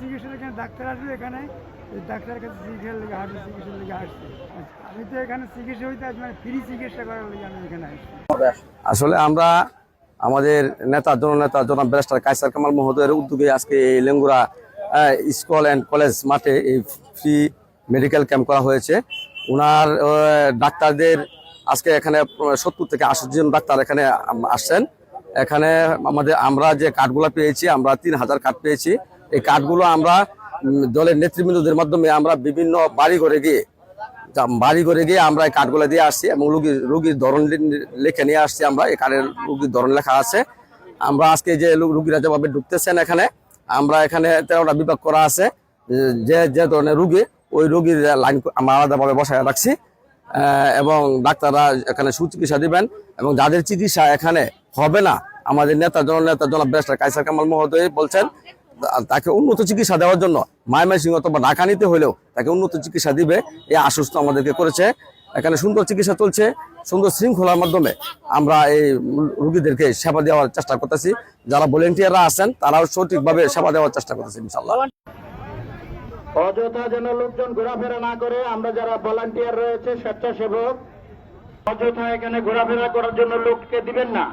চিকিৎসার এখানে ডাক্তার আসবে, এখানে ডাক্তারের কাছে চিকিৎসার লেগে আসবে, চিকিৎসার লেগে আসছে। আমি তো এখানে চিকিৎসা হইতে আসি, মানে ফ্রি চিকিৎসা করার লেগে আমি এখানে আসছি। আসলে আমরা আমাদের নেতা জননেতা জনাব ব্যারিস্টার কায়সার কামাল মহোদয়ের উদ্যোগে আজকে এই লেঙ্গুরা স্কুল অ্যান্ড কলেজ মাঠে এই ফ্রি মেডিকেল ক্যাম্প করা হয়েছে। ওনার ডাক্তারদের আজকে এখানে 70 থেকে 80 জন ডাক্তার এখানে আসছেন। এখানে আমরা যে কার্ডগুলো পেয়েছি, আমরা 3000 কার্ড পেয়েছি। এই কার্ডগুলো আমরা দলের নেতৃবৃন্দদের মাধ্যমে আমরা বিভিন্ন বাড়ি ঘরে গিয়ে আমরা এই কার্ডগুলো দিয়ে আসছি এবং রুগীর ধরন লিখে নিয়ে আসছি। আমরা এই কার্ডের রুগীর ধরন লেখা আছে। আমরা আজকে যে রুগীরা যেভাবে ঢুকতেছেন এখানে, আমরা এখানে 13টা বিভাগ করা আছে। যে ধরনের রুগী, ওই রুগীর লাইন আমরা আলাদাভাবে বসায় রাখছি এবং ডাক্তাররা এখানে সুচিকিৎসা দিবেন। এবং যাদের চিকিৎসা এখানে হবে না, আমাদের জননেতা জনাব ব্যারিস্টার কায়সার কামাল মহোদয় বলছেন তাকে উন্নত চিকিৎসা দেওয়ার জন্য ময়মনসিংহ অথবা ঢাকা নিতে হলেও তাকে উন্নত চিকিৎসা দিবে, এই আশ্বস্ত আমাদেরকে করেছে। এখানে সুন্দর চিকিৎসা চলছে, সুন্দর শৃঙ্খলার মাধ্যমে আমরা এই রোগীদেরকে সেবা দেওয়ার চেষ্টা করতেছি। যারা ভলেন্টিয়াররা আছেন তারাও সঠিকভাবে সেবা দেওয়ার চেষ্টা করতেছি ইনশাআল্লাহ। অযথা যেন লোকজন ঘোরাফেরা না করে, আমরা যারা ভলান্টিয়ার রয়েছে, স্বেচ্ছাসেবক, অযথা এখানে ঘোরাফেরা করার জন্য লোককে দিবেন না।